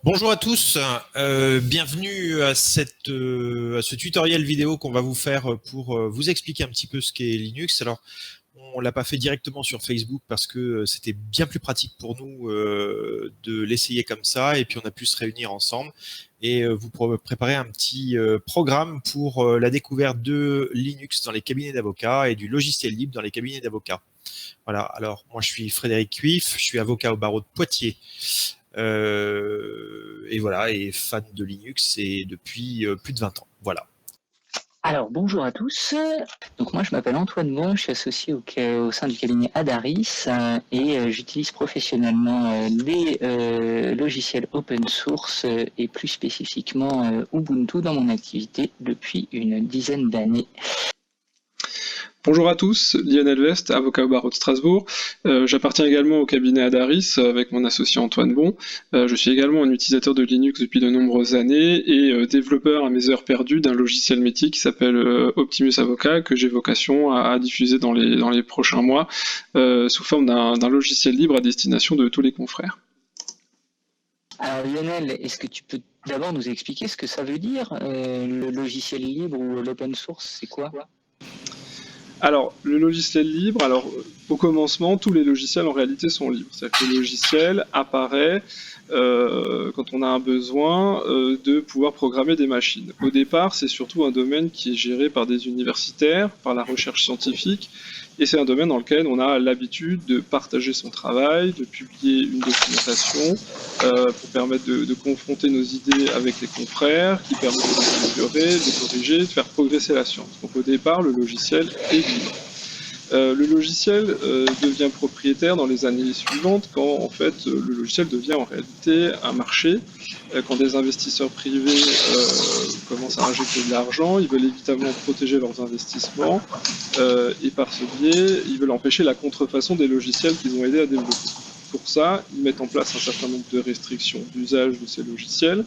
Bonjour à tous, bienvenue à ce tutoriel vidéo qu'on va vous faire pour vous expliquer un petit peu ce qu'est Linux. Alors, on l'a pas fait directement sur Facebook parce que c'était bien plus pratique pour nous de l'essayer comme ça, et puis on a pu se réunir ensemble et préparer un petit programme pour la découverte de Linux dans les cabinets d'avocats et du logiciel libre dans les cabinets d'avocats. Voilà, alors moi je suis Frédéric Cuif, je suis avocat au barreau de Poitiers. Et voilà, et fan de Linux et depuis plus de 20 ans. Voilà. Alors, bonjour à tous. Donc moi, je m'appelle Antoine Bon, je suis associé au sein du cabinet Adaris et j'utilise professionnellement les logiciels open source et plus spécifiquement Ubuntu dans mon activité depuis une dizaine d'années. Bonjour à tous, Lionel Vest, avocat au barreau de Strasbourg. J'appartiens également au cabinet Adaris avec mon associé Antoine Bon. Je suis également un utilisateur de Linux depuis de nombreuses années et développeur à mes heures perdues d'un logiciel métier qui s'appelle Optimus Avocat, que j'ai vocation à diffuser dans les prochains mois sous forme d'un logiciel libre à destination de tous les confrères. Alors Lionel, est-ce que tu peux d'abord nous expliquer ce que ça veut dire, le logiciel libre ou l'open source, c'est quoi? Alors, le logiciel libre, au commencement, tous les logiciels en réalité sont libres. C'est-à-dire que le logiciel apparaît quand on a un besoin de pouvoir programmer des machines. Au départ, c'est surtout un domaine qui est géré par des universitaires, par la recherche scientifique, et c'est un domaine dans lequel on a l'habitude de partager son travail, de publier une documentation pour permettre de confronter nos idées avec les confrères, qui permettent de les améliorer, de les corriger, de faire progresser la science. Donc au départ, le logiciel est libre. Le logiciel devient propriétaire dans les années suivantes quand en fait le logiciel devient en réalité un marché. Quand des investisseurs privés commencent à injecter de l'argent, ils veulent évidemment protéger leurs investissements et par ce biais, ils veulent empêcher la contrefaçon des logiciels qu'ils ont aidé à développer. Pour ça, ils mettent en place un certain nombre de restrictions d'usage de ces logiciels.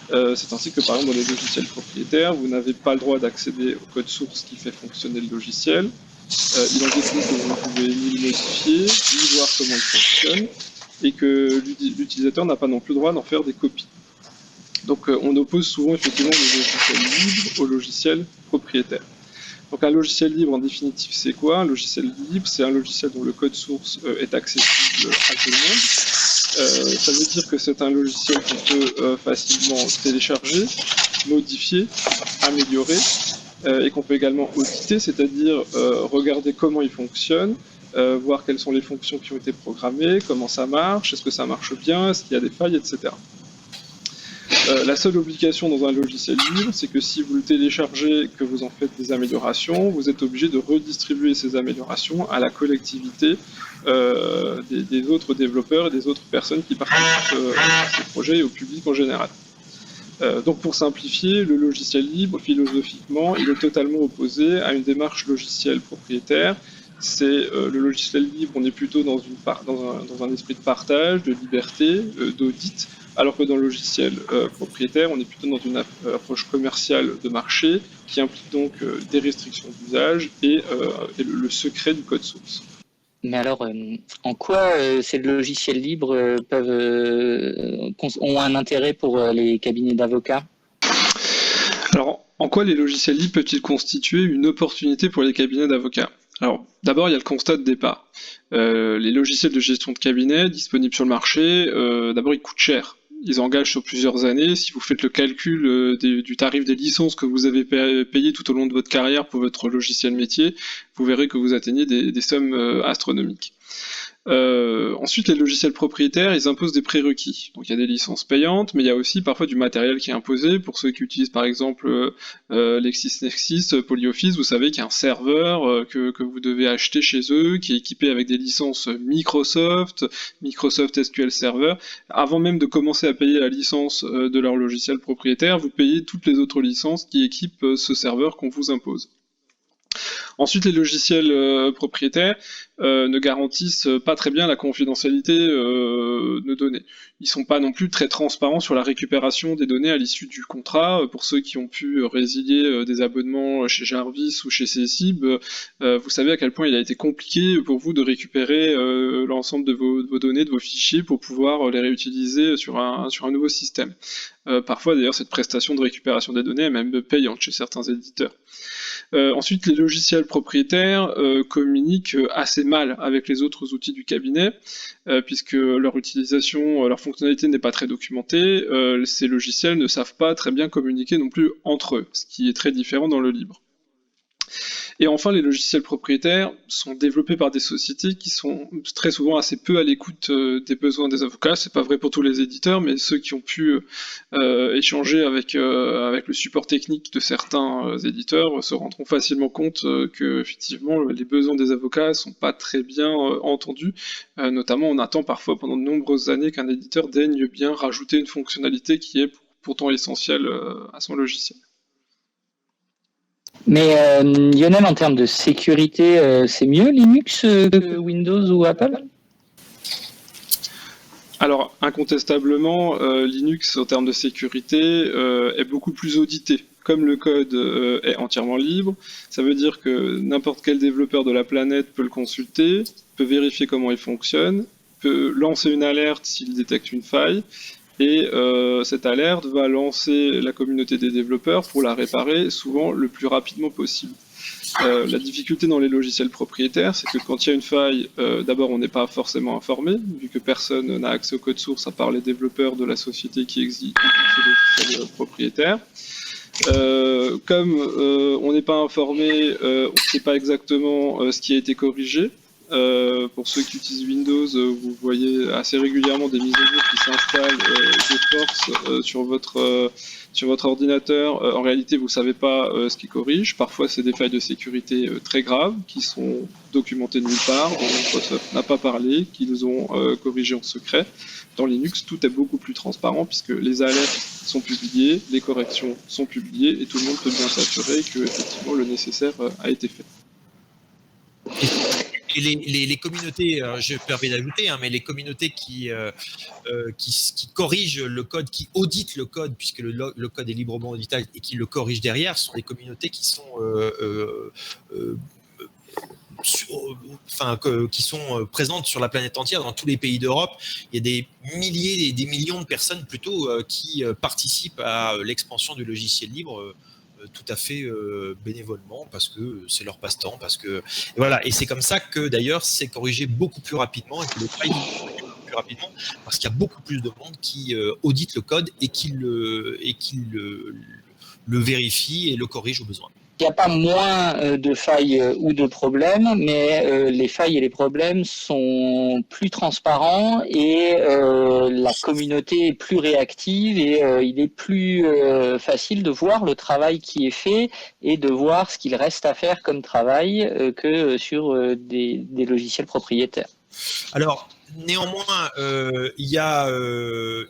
C'est ainsi que par exemple dans les logiciels propriétaires, vous n'avez pas le droit d'accéder au code source qui fait fonctionner le logiciel. Il en découle que vous ne pouvez ni le modifier, ni voir comment il fonctionne, et que l'utilisateur n'a pas non plus le droit d'en faire des copies. Donc on oppose souvent effectivement le logiciel libre au logiciel propriétaire. Donc un logiciel libre en définitive c'est quoi? Un logiciel libre c'est un logiciel dont le code source est accessible à tout le monde. Ça veut dire que c'est un logiciel qu'on peut facilement télécharger, modifier, améliorer, et qu'on peut également auditer, c'est-à-dire regarder comment il fonctionne, voir quelles sont les fonctions qui ont été programmées, comment ça marche, est-ce que ça marche bien, est-ce qu'il y a des failles, etc. La seule obligation dans un logiciel libre, c'est que si vous le téléchargez, que vous en faites des améliorations, vous êtes obligé de redistribuer ces améliorations à la collectivité des autres développeurs et des autres personnes qui participent à ces projets et au public en général. Donc pour simplifier, le logiciel libre, philosophiquement, il est totalement opposé à une démarche logicielle propriétaire. C'est le logiciel libre, on est plutôt dans un esprit de partage, de liberté, d'audit, alors que dans le logiciel propriétaire, on est plutôt dans une approche commerciale de marché qui implique donc des restrictions d'usage et le secret du code source. Mais alors, en quoi ces logiciels libres ont un intérêt pour les cabinets d'avocats? Alors, en quoi les logiciels libres peuvent-ils constituer une opportunité pour les cabinets d'avocats? Alors, d'abord, il y a le constat de départ. Les logiciels de gestion de cabinet disponibles sur le marché, d'abord, ils coûtent cher. Ils engagent sur plusieurs années. Si vous faites le calcul du tarif des licences que vous avez payé tout au long de votre carrière pour votre logiciel métier, vous verrez que vous atteignez des sommes astronomiques. Ensuite, les logiciels propriétaires, ils imposent des prérequis. Donc il y a des licences payantes, mais il y a aussi parfois du matériel qui est imposé. Pour ceux qui utilisent par exemple LexisNexis, PolyOffice, vous savez qu'il y a un serveur que vous devez acheter chez eux, qui est équipé avec des licences Microsoft SQL Server. Avant même de commencer à payer la licence de leur logiciel propriétaire, vous payez toutes les autres licences qui équipent ce serveur qu'on vous impose. Ensuite, les logiciels propriétaires ne garantissent pas très bien la confidentialité de nos données. Ils sont pas non plus très transparents sur la récupération des données à l'issue du contrat. Pour ceux qui ont pu résilier des abonnements chez Jarvis ou chez CSIB, vous savez à quel point il a été compliqué pour vous de récupérer l'ensemble de vos données, de vos fichiers, pour pouvoir les réutiliser sur un nouveau système. Parfois, d'ailleurs, cette prestation de récupération des données est même payante chez certains éditeurs. Ensuite, les logiciels propriétaires communiquent assez mal avec les autres outils du cabinet, puisque leur utilisation, leur fonctionnalité n'est pas très documentée. Ces logiciels ne savent pas très bien communiquer non plus entre eux, ce qui est très différent dans le libre. Et enfin, les logiciels propriétaires sont développés par des sociétés qui sont très souvent assez peu à l'écoute des besoins des avocats. C'est pas vrai pour tous les éditeurs, mais ceux qui ont pu échanger avec le support technique de certains éditeurs se rendront facilement compte que effectivement les besoins des avocats sont pas très bien entendus. Notamment, on attend parfois pendant de nombreuses années qu'un éditeur daigne bien rajouter une fonctionnalité qui est pourtant essentielle à son logiciel. Mais Lionel, en termes de sécurité, c'est mieux Linux que Windows ou Apple ? Alors, incontestablement, Linux, en termes de sécurité, est beaucoup plus audité. Comme le code est entièrement libre, ça veut dire que n'importe quel développeur de la planète peut le consulter, peut vérifier comment il fonctionne, peut lancer une alerte s'il détecte une faille, et cette alerte va lancer la communauté des développeurs pour la réparer souvent le plus rapidement possible. La difficulté dans les logiciels propriétaires, c'est que quand il y a une faille, d'abord on n'est pas forcément informé, vu que personne n'a accès au code source à part les développeurs de la société qui existe ces logiciels propriétaires. Comme on n'est pas informé, on ne sait pas exactement ce qui a été corrigé. Pour ceux qui utilisent Windows, vous voyez assez régulièrement des mises à jour qui s'installent de force sur votre ordinateur. En réalité, vous ne savez pas ce qui corrige. Parfois, c'est des failles de sécurité très graves qui sont documentées de nulle part, dont Microsoft n'a pas parlé, qu'ils ont corrigées en secret. Dans Linux, tout est beaucoup plus transparent puisque les alertes sont publiées, les corrections sont publiées et tout le monde peut bien s'assurer que effectivement le nécessaire a été fait. Et les communautés, je me permets d'ajouter, mais les communautés qui corrigent le code, qui auditent le code, puisque le code est librement auditable et qui le corrigent derrière, sont des communautés qui sont qui sont présentes sur la planète entière, dans tous les pays d'Europe. Il y a des milliers et des millions de personnes plutôt qui participent à l'expansion du logiciel libre tout à fait bénévolement, parce que c'est leur passe-temps, parce que voilà. Et c'est comme ça que d'ailleurs c'est corrigé beaucoup plus rapidement et que le failles beaucoup plus rapidement, parce qu'il y a beaucoup plus de monde qui audite le code et qui le vérifie et le corrige au besoin. Il n'y a pas moins de failles ou de problèmes, mais les failles et les problèmes sont plus transparents et la communauté est plus réactive et il est plus facile de voir le travail qui est fait et de voir ce qu'il reste à faire comme travail que sur des logiciels propriétaires. Alors, néanmoins, il y a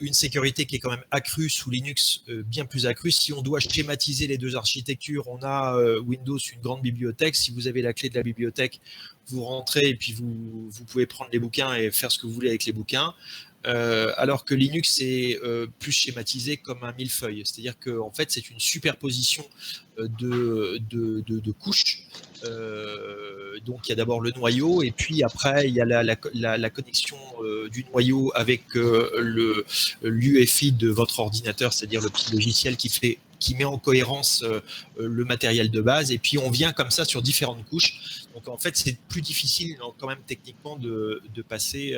une sécurité qui est quand même accrue sous Linux, bien plus accrue. Si on doit schématiser les deux architectures, on a Windows, une grande bibliothèque. Si vous avez la clé de la bibliothèque, vous rentrez et puis vous pouvez prendre les bouquins et faire ce que vous voulez avec les bouquins. Alors que Linux est plus schématisé comme un millefeuille. C'est-à-dire qu'en fait, c'est une superposition de couches. Donc il y a d'abord le noyau et puis après il y a la connexion du noyau avec l'UEFI de votre ordinateur, c'est-à-dire le petit logiciel qui met en cohérence le matériel de base, et puis on vient comme ça sur différentes couches. Donc en fait c'est plus difficile quand même techniquement de passer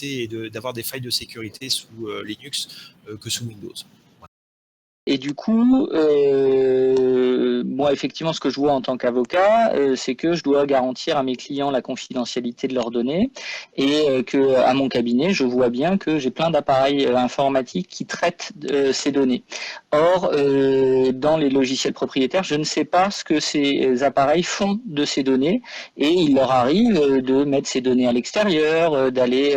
et d'avoir des failles de sécurité sous Linux que sous Windows. Et du coup, moi, effectivement, ce que je vois en tant qu'avocat, c'est que je dois garantir à mes clients la confidentialité de leurs données et que, à mon cabinet, je vois bien que j'ai plein d'appareils informatiques qui traitent ces données. Or, dans les logiciels propriétaires, je ne sais pas ce que ces appareils font de ces données et il leur arrive de mettre ces données à l'extérieur, d'aller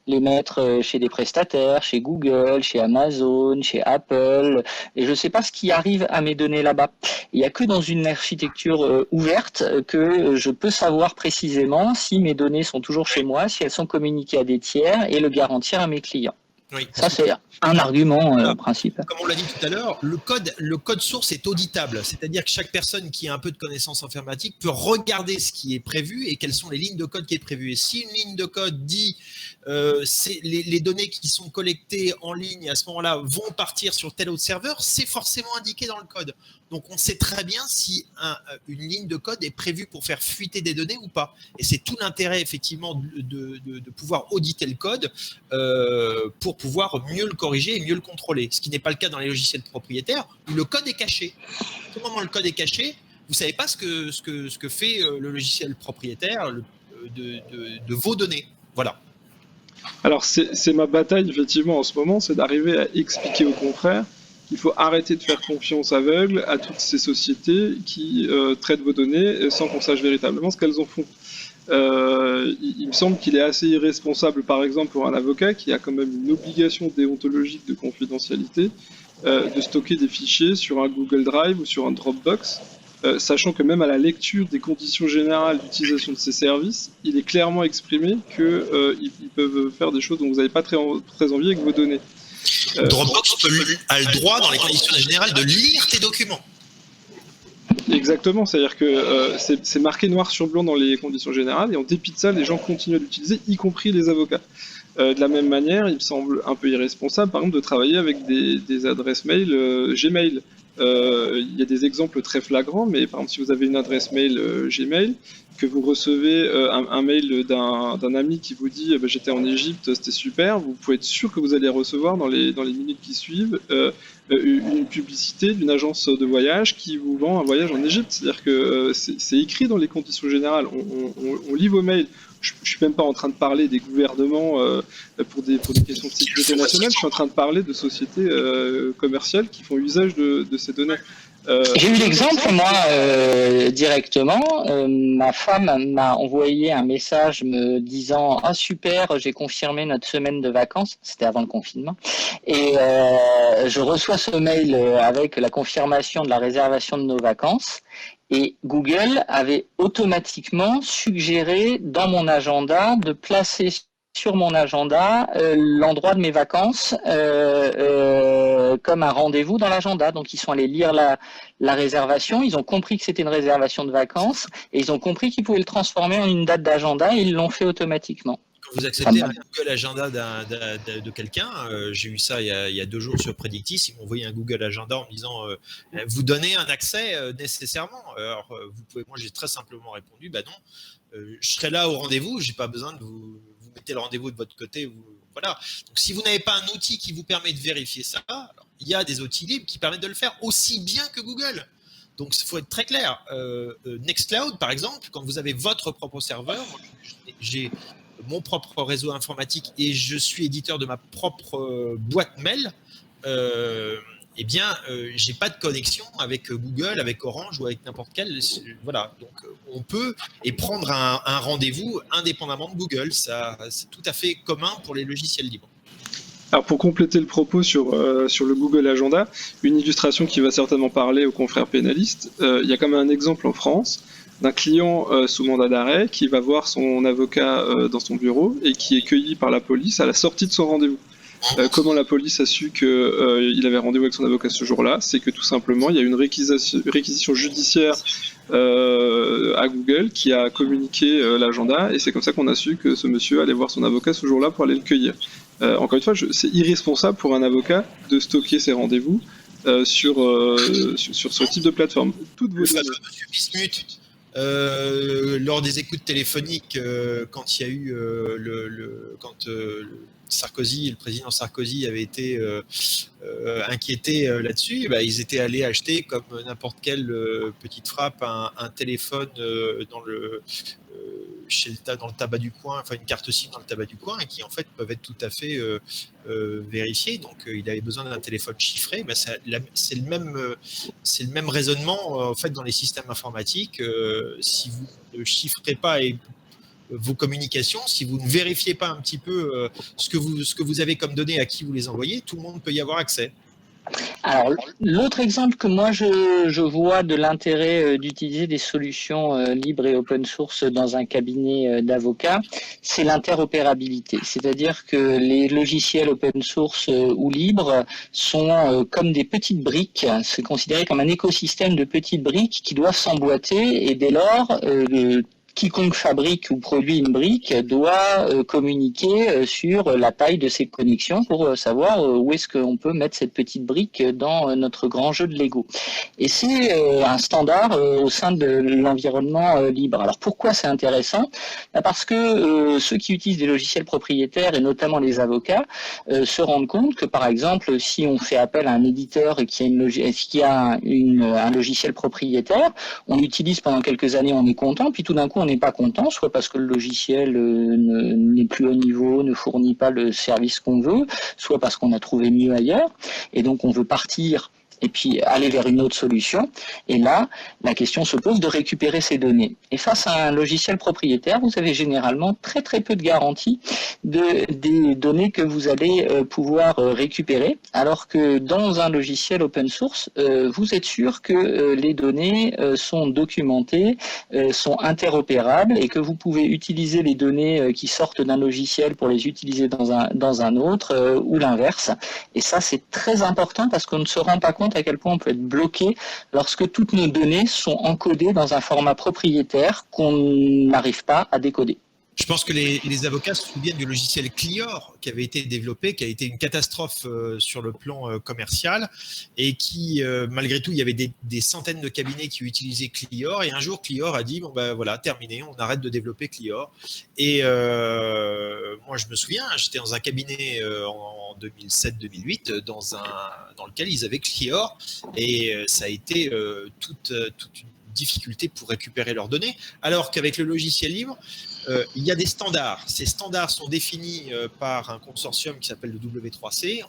les mettre chez des prestataires, chez Google, chez Amazon, chez Apple, Apple, et je ne sais pas ce qui arrive à mes données là-bas. Il n'y a que dans une architecture ouverte que je peux savoir précisément si mes données sont toujours chez moi, si elles sont communiquées à des tiers et le garantir à mes clients. Oui. Ça, c'est un argument principal. Comme on l'a dit tout à l'heure, le code source est auditable. C'est-à-dire que chaque personne qui a un peu de connaissances informatiques peut regarder ce qui est prévu et quelles sont les lignes de code qui est prévues. Et si une ligne de code dit c'est les données qui sont collectées en ligne à ce moment-là vont partir sur tel autre serveur, c'est forcément indiqué dans le code. Donc on sait très bien si une ligne de code est prévue pour faire fuiter des données ou pas. Et c'est tout l'intérêt effectivement de pouvoir auditer le code pour pouvoir mieux le corriger et mieux le contrôler. Ce qui n'est pas le cas dans les logiciels propriétaires où le code est caché. À tout moment le code est caché, vous ne savez pas ce que fait le logiciel propriétaire de vos données. Voilà. Alors c'est ma bataille effectivement en ce moment, c'est d'arriver à expliquer aux confrères qu'il faut arrêter de faire confiance aveugle à toutes ces sociétés qui traitent vos données sans qu'on sache véritablement ce qu'elles en font. Il me semble qu'il est assez irresponsable, par exemple, pour un avocat qui a quand même une obligation déontologique de confidentialité de stocker des fichiers sur un Google Drive ou sur un Dropbox, sachant que même à la lecture des conditions générales d'utilisation de ces services, il est clairement exprimé qu'ils peuvent faire des choses dont vous n'avez pas très envie avec vos données. Dropbox a le droit, dans les conditions générales, de lire tes documents. Exactement, c'est-à-dire que c'est marqué noir sur blanc dans les conditions générales, et en dépit de ça, les gens continuent à l'utiliser, y compris les avocats. De la même manière, il me semble un peu irresponsable, par exemple, de travailler avec des adresses mail Gmail. Il y a des exemples très flagrants, mais par exemple, si vous avez une adresse mail Gmail, que vous recevez un mail d'un ami qui vous dit j'étais en Égypte, c'était super, vous pouvez être sûr que vous allez recevoir dans les minutes qui suivent une publicité d'une agence de voyage qui vous vend un voyage en Égypte. C'est-à-dire que c'est écrit dans les conditions générales, on lit vos mails. Je ne suis même pas en train de parler des gouvernements pour des questions de sécurité nationale, je suis en train de parler de sociétés commerciales qui font usage de ces données. J'ai eu l'exemple, moi, directement. Ma femme m'a envoyé un message me disant « Ah super, j'ai confirmé notre semaine de vacances ». C'était avant le confinement. Et je reçois ce mail avec la confirmation de la réservation de nos vacances. Et Google avait automatiquement suggéré dans mon agenda de placer sur mon agenda l'endroit de mes vacances comme un rendez-vous dans l'agenda. Donc ils sont allés lire la réservation, ils ont compris que c'était une réservation de vacances et ils ont compris qu'ils pouvaient le transformer en une date d'agenda et ils l'ont fait automatiquement. Quand vous acceptez un Google Agenda de quelqu'un, j'ai eu ça il y a 2 jours sur Predictis, ils m'ont envoyé un Google Agenda en me disant vous donnez un accès nécessairement. Alors moi j'ai très simplement répondu non, je serai là au rendez-vous, j'ai pas besoin de vous mettez le rendez-vous de votre côté. Voilà. Donc si vous n'avez pas un outil qui vous permet de vérifier ça, alors, il y a des outils libres qui permettent de le faire aussi bien que Google. Donc il faut être très clair. Nextcloud par exemple, quand vous avez votre propre serveur, j'ai mon propre réseau informatique et je suis éditeur de ma propre boîte mail, j'ai pas de connexion avec Google, avec Orange ou avec n'importe quel. Voilà, donc on peut prendre un rendez-vous indépendamment de Google. Ça, c'est tout à fait commun pour les logiciels libres. Alors pour compléter le propos sur le Google Agenda, une illustration qui va certainement parler aux confrères pénalistes, il y a quand même un exemple en France d'un client sous mandat d'arrêt qui va voir son avocat dans son bureau et qui est cueilli par la police à la sortie de son rendez-vous. Comment la police a su qu'il avait rendez-vous avec son avocat ce jour-là? C'est que tout simplement, il y a une réquisition judiciaire à Google qui a communiqué l'agenda et c'est comme ça qu'on a su que ce monsieur allait voir son avocat ce jour-là pour aller le cueillir. Encore une fois, c'est irresponsable pour un avocat de stocker ses rendez-vous sur ce type de plateforme. Toutes vos données. Monsieur Bismuth, lors des écoutes téléphoniques, quand il y a eu Sarkozy, le président Sarkozy avait été inquiété là-dessus, ils étaient allés acheter comme n'importe quelle petite frappe un téléphone dans le tabac du coin, enfin une carte SIM dans le tabac du coin et qui en fait peuvent être tout à fait vérifiées. Donc il avait besoin d'un téléphone chiffré. C'est le même raisonnement en fait dans les systèmes informatiques. Si vous ne chiffrez pas vos communications, si vous ne vérifiez pas un petit peu ce que vous avez comme données, à qui vous les envoyez, tout le monde peut y avoir accès. Alors, l'autre exemple que moi je vois de l'intérêt d'utiliser des solutions libres et open source dans un cabinet d'avocats, c'est l'interopérabilité. C'est-à-dire que les logiciels open source ou libres sont comme des petites briques, c'est considéré comme un écosystème de petites briques qui doivent s'emboîter, et dès lors, quiconque fabrique ou produit une brique doit communiquer sur la taille de ses connexions pour savoir où est-ce qu'on peut mettre cette petite brique dans notre grand jeu de Lego. Et c'est un standard au sein de l'environnement libre. Alors pourquoi c'est intéressant? Parce que ceux qui utilisent des logiciels propriétaires, et notamment les avocats, se rendent compte que par exemple, si on fait appel à un éditeur et qui a un logiciel propriétaire, on l'utilise pendant quelques années, on est content, puis tout d'un coup on n'est pas content, soit parce que le logiciel n'est plus au niveau, ne fournit pas le service qu'on veut, soit parce qu'on a trouvé mieux ailleurs, et donc on veut partir et puis aller vers une autre solution. Et là, la question se pose de récupérer ces données. Et face à un logiciel propriétaire, vous avez généralement très très peu de garanties des données que vous allez pouvoir récupérer, alors que dans un logiciel open source, vous êtes sûr que les données sont documentées, sont interopérables, et que vous pouvez utiliser les données qui sortent d'un logiciel pour les utiliser dans un autre, ou l'inverse. Et ça, c'est très important parce qu'on ne se rend pas compte à quel point on peut être bloqué lorsque toutes nos données sont encodées dans un format propriétaire qu'on n'arrive pas à décoder. Je pense que les avocats se souviennent du logiciel Clior qui avait été développé, qui a été une catastrophe sur le plan commercial, et qui, malgré tout, il y avait des centaines de cabinets qui utilisaient Clior, et un jour Clior a dit bon ben voilà, terminé, on arrête de développer Clior. Et moi je me souviens, j'étais dans un cabinet en 2007-2008 dans lequel ils avaient Clior, et ça a été toute une difficulté pour récupérer leurs données, alors qu'avec le logiciel libre, il y a des standards. Ces standards sont définis par un consortium qui s'appelle le W3C.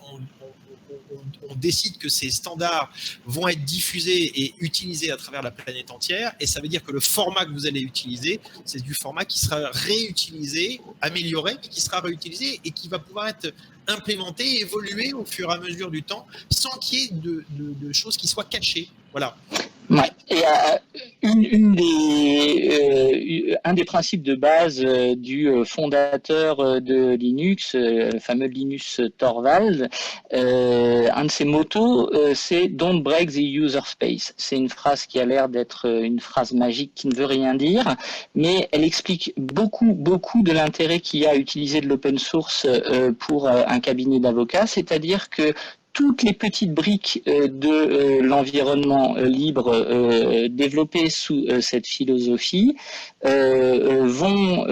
On décide que ces standards vont être diffusés et utilisés à travers la planète entière, et ça veut dire que le format que vous allez utiliser, c'est du format qui sera réutilisé, amélioré, mais qui sera réutilisé et qui va pouvoir être implémenté, évolué au fur et à mesure du temps, sans qu'il y ait de choses qui soient cachées. Voilà. Ouais. Et un des principes de base du fondateur de Linux, le fameux Linus Torvalds, un de ses motos, c'est "Don't break the user space". C'est une phrase qui a l'air d'être une phrase magique qui ne veut rien dire, mais elle explique beaucoup de l'intérêt qu'il y a à utiliser de l'open source pour un cabinet d'avocats, c'est-à-dire que toutes les petites briques de l'environnement libre développées sous cette philosophie vont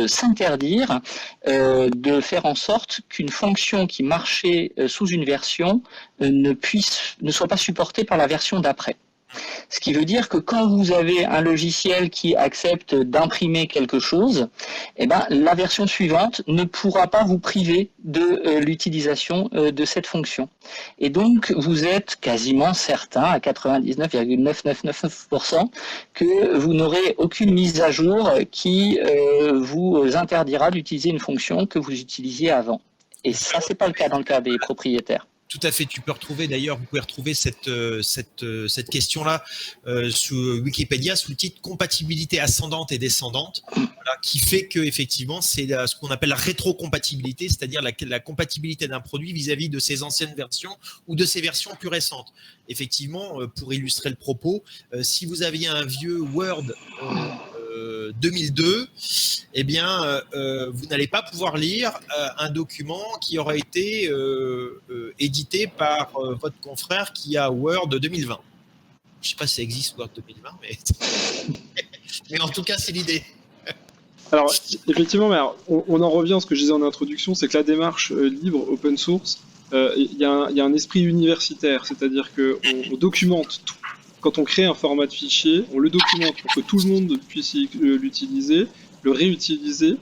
s'interdire de faire en sorte qu'une fonction qui marchait sous une version ne soit pas supportée par la version d'après. Ce qui veut dire que quand vous avez un logiciel qui accepte d'imprimer quelque chose, eh ben, la version suivante ne pourra pas vous priver de l'utilisation de cette fonction. Et donc, vous êtes quasiment certain, à 99,999%, que vous n'aurez aucune mise à jour qui vous interdira d'utiliser une fonction que vous utilisiez avant. Et ça, c'est pas le cas dans le cas des propriétaires. Tout à fait. Vous pouvez retrouver cette question-là sous Wikipédia sous le titre compatibilité ascendante et descendante, voilà, qui fait que effectivement c'est ce qu'on appelle la rétrocompatibilité, c'est-à-dire la compatibilité d'un produit vis-à-vis de ses anciennes versions ou de ses versions plus récentes. Effectivement, pour illustrer le propos, si vous aviez un vieux Word 2002, eh bien, vous n'allez pas pouvoir lire un document qui aurait été édité par votre confrère qui a Word 2020. Je ne sais pas si ça existe Word 2020, mais en tout cas, c'est l'idée. Alors, effectivement, mais alors, on en revient à ce que je disais en introduction, c'est que la démarche libre, open source, il y a un esprit universitaire, c'est-à-dire qu'on documente tout. Quand on crée un format de fichier, on le documente pour que tout le monde puisse l'utiliser, le réutiliser,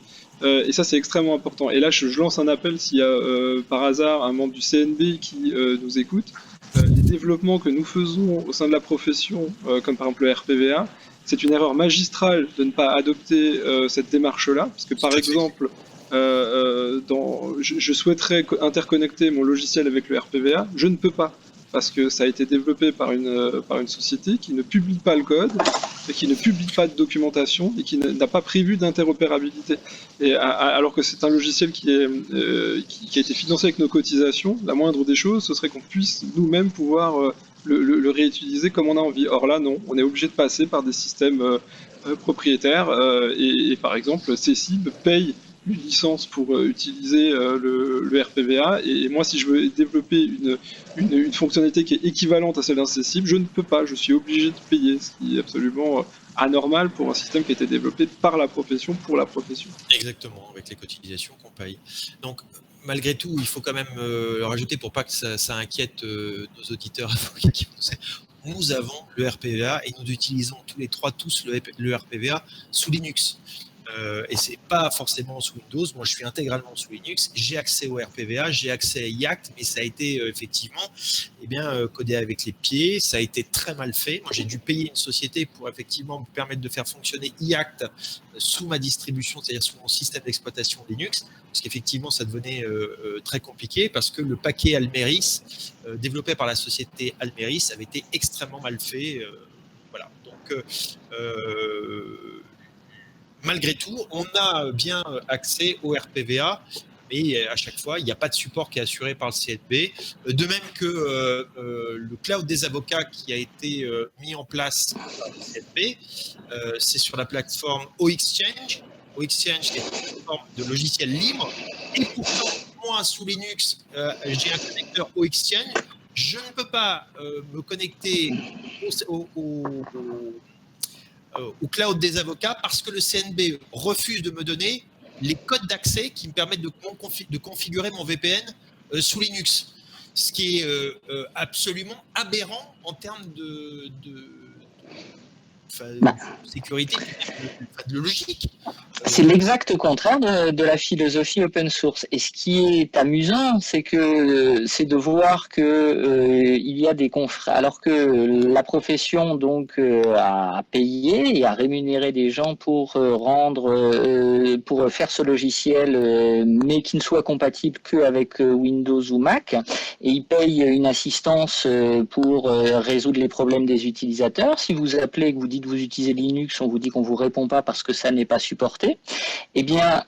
et ça c'est extrêmement important. Et là je lance un appel s'il y a par hasard un membre du CNB qui nous écoute. Les développements que nous faisons au sein de la profession, comme par exemple le RPVA, c'est une erreur magistrale de ne pas adopter cette démarche-là, parce que par exemple, je souhaiterais interconnecter mon logiciel avec le RPVA, je ne peux pas, parce que ça a été développé par une société qui ne publie pas le code, et qui ne publie pas de documentation, et qui n'a pas prévu d'interopérabilité. Et alors que c'est un logiciel qui a été financé avec nos cotisations, la moindre des choses, ce serait qu'on puisse nous-mêmes pouvoir le réutiliser comme on a envie. Or là, non, on est obligé de passer par des systèmes propriétaires, et par exemple, Cecib paye une licence pour utiliser le RPVA, et moi, si je veux développer une fonctionnalité qui est équivalente à celle d'un Cecib, je ne peux pas, je suis obligé de payer, ce qui est absolument anormal pour un système qui a été développé par la profession, pour la profession. Exactement, avec les cotisations qu'on paye. Donc, malgré tout, il faut quand même le rajouter pour pas que ça inquiète nos auditeurs. Nous avons le RPVA et nous utilisons tous le RPVA sous Linux. Et c'est pas forcément sous Windows. Moi, je suis intégralement sous Linux. J'ai accès au RPVA, j'ai accès à IACT, mais ça a été effectivement, codé avec les pieds. Ça a été très mal fait. Moi, j'ai dû payer une société pour effectivement me permettre de faire fonctionner IACT sous ma distribution, c'est-à-dire sous mon système d'exploitation Linux, parce qu'effectivement, ça devenait très compliqué parce que le paquet Almeris, développé par la société Almeris, avait été extrêmement mal fait. Voilà. Donc malgré tout, on a bien accès au RPVA, mais à chaque fois, il n'y a pas de support qui est assuré par le CNB. De même que le cloud des avocats qui a été mis en place par le CNB, c'est sur la plateforme OXchange. OXchange est une plateforme de logiciels libres. Et pourtant, moi, sous Linux, j'ai un connecteur OXchange. Je ne peux pas me connecter au cloud des avocats parce que le CNB refuse de me donner les codes d'accès qui me permettent de configurer mon VPN sous Linux. Ce qui est absolument aberrant en termes de sécurité, de logique. C'est l'exact contraire de la philosophie open source. Et ce qui est amusant, c'est de voir que il y a des confrères, alors que la profession donc a payé et a rémunéré des gens pour pour faire ce logiciel, mais qui ne soit compatible qu'avec Windows ou Mac, et ils payent une assistance pour résoudre les problèmes des utilisateurs. Si vous appelez et que vous dites que vous utilisez Linux, on vous dit qu'on vous répond pas parce que ça n'est pas supporté. Eh bien,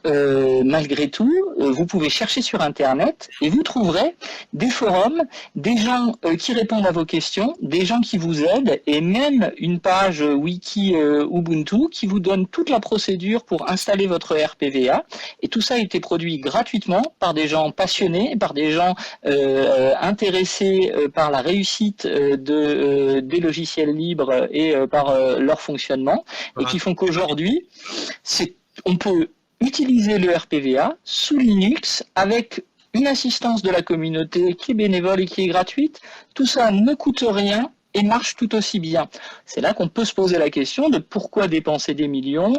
malgré tout, vous pouvez chercher sur Internet et vous trouverez des forums, des gens qui répondent à vos questions, des gens qui vous aident, et même une page wiki Ubuntu qui vous donne toute la procédure pour installer votre RPVA. Et tout ça a été produit gratuitement par des gens passionnés, par des gens intéressés par la réussite des logiciels libres et par leur fonctionnement, et qui font qu'aujourd'hui, on peut utiliser le RPVA sous Linux avec une assistance de la communauté qui est bénévole et qui est gratuite. Tout ça ne coûte rien et marche tout aussi bien. C'est là qu'on peut se poser la question de pourquoi dépenser des millions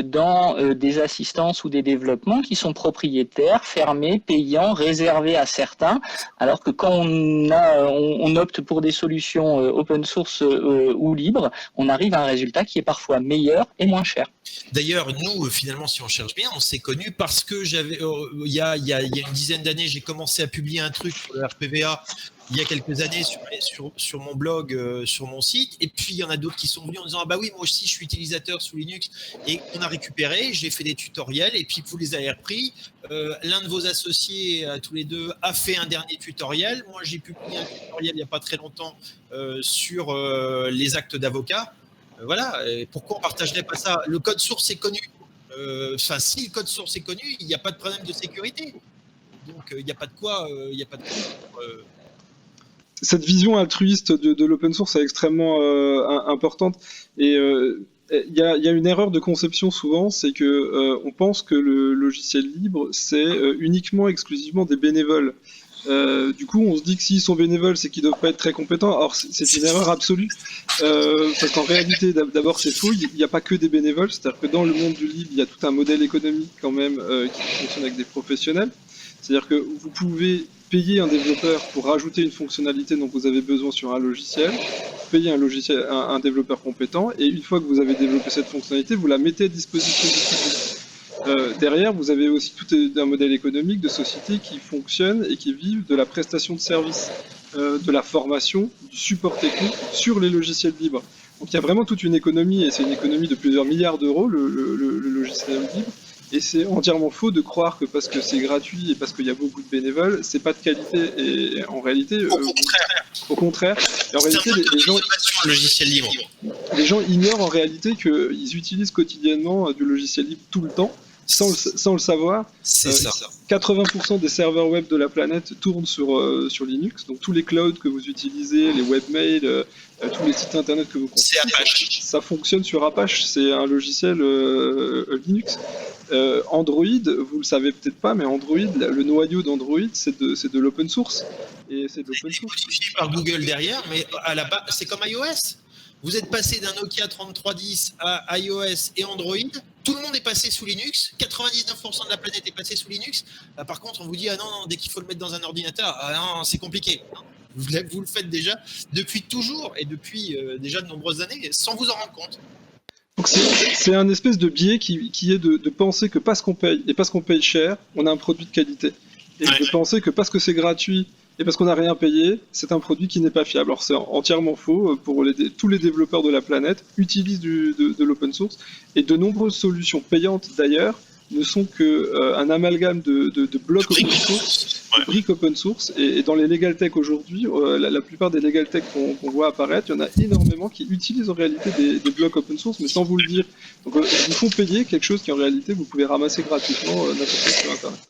dans des assistances ou des développements qui sont propriétaires, fermés, payants, réservés à certains, alors que quand on opte pour des solutions open source ou libres, on arrive à un résultat qui est parfois meilleur et moins cher. D'ailleurs, nous, finalement, si on cherche bien, on s'est connus parce que il y a une dizaine d'années, j'ai commencé à publier un truc sur le RPVA il y a quelques années sur mon blog, sur mon site, et puis il y en a d'autres qui sont venus en disant « Ah bah oui, moi aussi je suis utilisateur sous Linux », et on a récupéré, j'ai fait des tutoriels, et puis vous les avez repris. L'un de vos associés, tous les deux, a fait un dernier tutoriel. Moi, j'ai publié un tutoriel il n'y a pas très longtemps sur les actes d'avocat. Voilà, et pourquoi on ne partagerait pas ça? Le code source est connu. Si le code source est connu, il n'y a pas de problème de sécurité. Donc, il n'y a pas de quoi... Cette vision altruiste de l'open source est extrêmement importante. Et il y a une erreur de conception souvent, c'est que on pense que le logiciel libre, c'est uniquement, exclusivement des bénévoles. Du coup, on se dit que s'ils sont bénévoles, c'est qu'ils doivent pas être très compétents. Or, c'est une erreur absolue, parce qu'en réalité, d'abord, c'est faux. Il n'y a pas que des bénévoles. C'est-à-dire que dans le monde du libre, il y a tout un modèle économique quand même qui fonctionne avec des professionnels. C'est-à-dire que vous pouvez payer un développeur pour rajouter une fonctionnalité dont vous avez besoin sur un logiciel, payer un développeur compétent, et une fois que vous avez développé cette fonctionnalité, vous la mettez à disposition du public. derrière, vous avez aussi tout un modèle économique de sociétés qui fonctionnent et qui vivent de la prestation de services, de la formation, du support technique sur les logiciels libres. Donc il y a vraiment toute une économie, et c'est une économie de plusieurs milliards d'euros, le logiciel libre. Et c'est entièrement faux de croire que parce que c'est gratuit et parce qu'il y a beaucoup de bénévoles, c'est pas de qualité. Et en réalité, au contraire. Et en réalité, les gens ignorent en réalité qu'ils utilisent quotidiennement du logiciel libre tout le temps, sans le savoir. C'est ça. 80% des serveurs web de la planète tournent sur Linux. Donc tous les clouds que vous utilisez, les webmails, tous les sites internet que vous construisez, ça fonctionne sur Apache. C'est un logiciel Linux. Android, vous le savez peut-être pas, mais Android, le noyau d'Android, c'est de l'open source. Et c'est de l'open source. Modifié par Google derrière, mais à la base, c'est comme iOS. Vous êtes passé d'un Nokia 3310 à iOS et Android. Tout le monde est passé sous Linux. 99% de la planète est passée sous Linux. Par contre, on vous dit, ah non, dès qu'il faut le mettre dans un ordinateur, ah non, c'est compliqué. Vous le faites déjà depuis toujours et depuis déjà de nombreuses années, sans vous en rendre compte. Donc c'est un espèce de biais qui est de penser que parce qu'on paye, et parce qu'on paye cher, on a un produit de qualité. Et de penser que parce que c'est gratuit, et parce qu'on n'a rien payé, c'est un produit qui n'est pas fiable. Alors c'est entièrement faux. Tous les développeurs de la planète utilisent de l'open source, et de nombreuses solutions payantes d'ailleurs ne sont qu'un amalgame de blocs open source, de briques open source. Et dans les legal tech aujourd'hui, la plupart des legal tech qu'on voit apparaître, il y en a énormément qui utilisent en réalité des blocs open source, mais sans vous le dire. Donc ils font payer quelque chose qui en réalité vous pouvez ramasser gratuitement n'importe où sur Internet.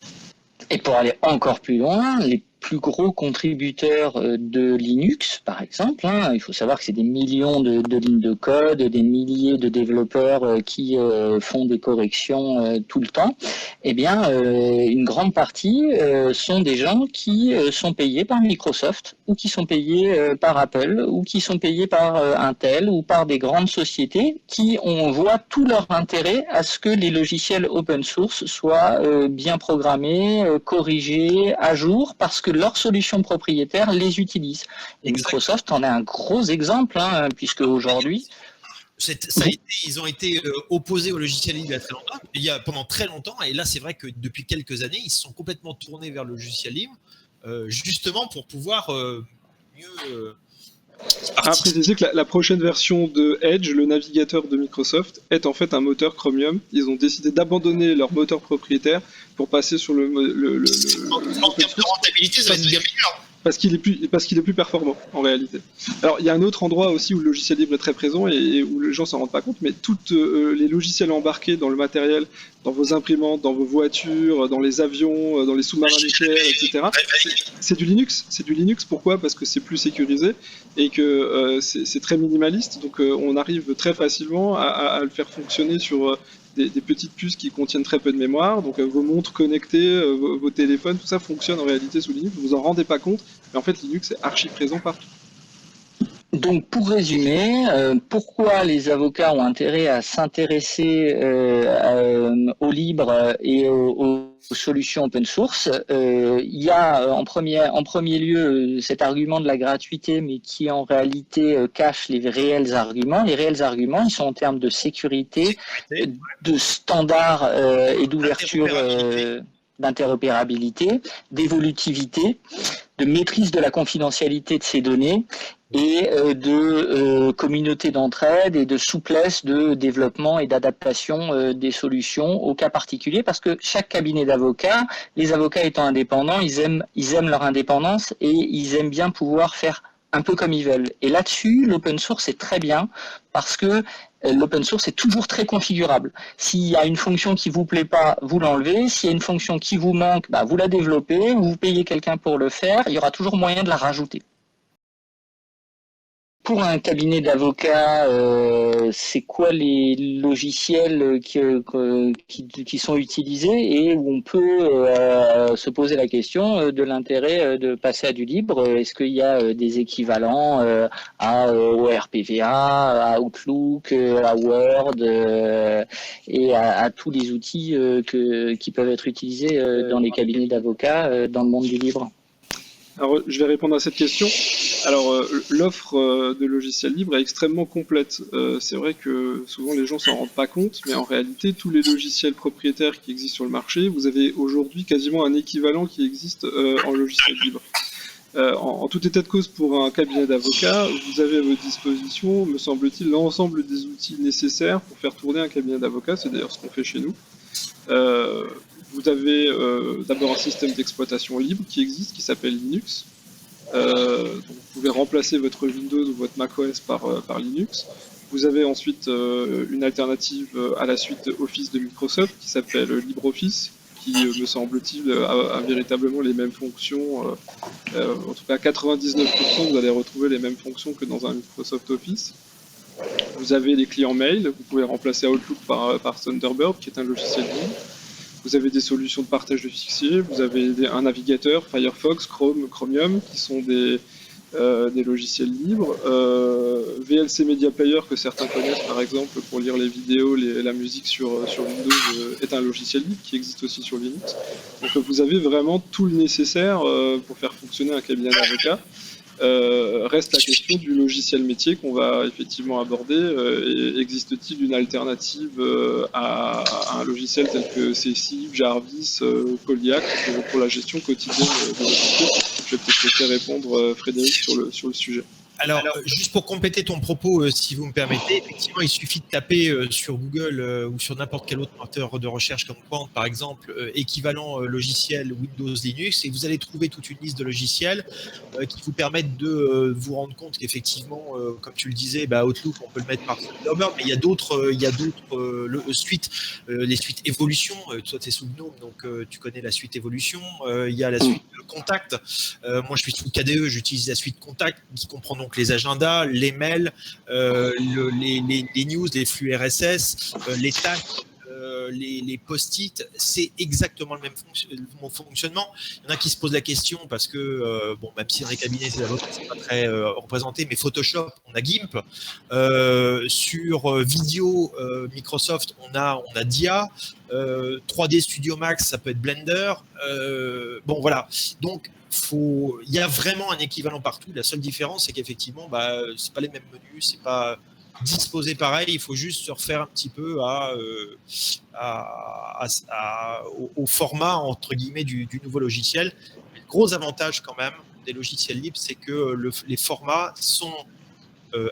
Et pour aller encore plus loin, les plus gros contributeurs de Linux, par exemple, il faut savoir que c'est des millions de lignes de code, des milliers de développeurs qui font des corrections tout le temps. Eh bien, une grande partie sont des gens qui sont payés par Microsoft, ou qui sont payés par Apple, ou qui sont payés par Intel, ou par des grandes sociétés qui voient tout leur intérêt à ce que les logiciels open source soient bien programmés, corrigés, à jour, parce que leurs solutions propriétaires les utilisent. Et Microsoft en est un gros exemple, puisque aujourd'hui... Ils ont été opposés au logiciel libre pendant très longtemps, et là c'est vrai que depuis quelques années, ils se sont complètement tournés vers le logiciel libre, justement pour pouvoir mieux... À préciser que la prochaine version de Edge, le navigateur de Microsoft, est en fait un moteur Chromium. Ils ont décidé d'abandonner leur moteur propriétaire pour passer sur le en termes de rentabilité, ça va être bien meilleur. Parce qu'il est plus performant en réalité. Alors il y a un autre endroit aussi où le logiciel libre est très présent et où les gens s'en rendent pas compte, mais tous les logiciels embarqués dans le matériel, dans vos imprimantes, dans vos voitures, dans les avions, dans les sous-marins nucléaires, etc. C'est du Linux. Pourquoi ? Parce que c'est plus sécurisé et que c'est très minimaliste. Donc on arrive très facilement à le faire fonctionner sur des petites puces qui contiennent très peu de mémoire. Donc vos montres connectées, vos téléphones, tout ça fonctionne en réalité sous Linux. Vous vous en rendez pas compte, mais en fait Linux est archi présent partout. Donc pour résumer, pourquoi les avocats ont intérêt à s'intéresser au libre et aux solutions open source? Il y a en premier lieu cet argument de la gratuité, mais qui en réalité cache les réels arguments. Les réels arguments, ils sont en termes de sécurité, de standards et d'ouverture, d'interopérabilité, d'évolutivité, de maîtrise de la confidentialité de ces données, et de communauté d'entraide et de souplesse de développement et d'adaptation des solutions au cas particulier, parce que chaque cabinet d'avocats, les avocats étant indépendants, ils aiment leur indépendance et ils aiment bien pouvoir faire un peu comme ils veulent. Et là-dessus, l'open source est très bien, parce que l'open source est toujours très configurable. S'il y a une fonction qui vous plaît pas, vous l'enlevez. S'il y a une fonction qui vous manque, vous la développez, vous payez quelqu'un pour le faire, il y aura toujours moyen de la rajouter. Pour un cabinet d'avocats, c'est quoi les logiciels qui sont utilisés et où on peut se poser la question de l'intérêt de passer à du libre? Est-ce qu'il y a des équivalents au RPVA, à Outlook, à Word et à tous les outils qui peuvent être utilisés dans les cabinets d'avocats dans le monde du libre? Alors, je vais répondre à cette question. Alors, l'offre de logiciels libres est extrêmement complète. C'est vrai que souvent les gens s'en rendent pas compte, mais en réalité, tous les logiciels propriétaires qui existent sur le marché, vous avez aujourd'hui quasiment un équivalent qui existe en logiciel libre. En tout état de cause, pour un cabinet d'avocats, vous avez à votre disposition, me semble-t-il, l'ensemble des outils nécessaires pour faire tourner un cabinet d'avocats. C'est d'ailleurs ce qu'on fait chez nous. Vous avez d'abord un système d'exploitation libre qui existe, qui s'appelle Linux. Donc vous pouvez remplacer votre Windows ou votre macOS par Linux. Vous avez ensuite une alternative à la suite Office de Microsoft qui s'appelle LibreOffice, qui, me semble-t-il, a véritablement les mêmes fonctions. En tout cas, 99%, vous allez retrouver les mêmes fonctions que dans un Microsoft Office. Vous avez les clients mail, vous pouvez remplacer Outlook par Thunderbird, qui est un logiciel libre. Vous avez des solutions de partage de fichiers, vous avez un navigateur, Firefox, Chrome, Chromium, qui sont des logiciels libres. VLC Media Player, que certains connaissent par exemple pour lire les vidéos, la musique sur Windows, est un logiciel libre qui existe aussi sur Linux. Donc vous avez vraiment tout le nécessaire pour faire fonctionner un cabinet d'avocat. Reste la question du logiciel métier qu'on va effectivement aborder. Existe-t-il une alternative à un logiciel tel que Cecive, Jarvis, Polyacte pour la gestion quotidienne de logiciels? Je vais peut-être laisser répondre Frédéric sur le sujet. Alors, juste pour compléter ton propos, si vous me permettez, effectivement, il suffit de taper sur Google ou sur n'importe quel autre moteur de recherche comme Quant, par exemple, équivalent logiciel Windows Linux, et vous allez trouver toute une liste de logiciels qui vous permettent de vous rendre compte qu'effectivement, comme tu le disais, Outlook, on peut le mettre par Thunderbird, mais il y a d'autres suites, les suites Evolution. Toi, tu es sous GNOME, donc tu connais la suite Evolution. Il y a la suite Contact. Moi, je suis sous KDE, j'utilise la suite Contact qui comprend donc les agendas, les mails, les news, les flux RSS, les tags, les post-it. C'est exactement le même fonctionnement. Il y en a qui se posent la question parce que, même si dans les cabinets c'est pas très représenté, mais Photoshop, on a GIMP. Sur Vidéo, Microsoft, on a Dia. 3D Studio Max, ça peut être Blender. Voilà. Donc, il y a vraiment un équivalent partout. La seule différence, c'est qu'effectivement, c'est pas les mêmes menus, c'est pas disposé pareil. Il faut juste se refaire un petit peu au format entre guillemets du nouveau logiciel. Mais le gros avantage quand même des logiciels libres, c'est que les formats sont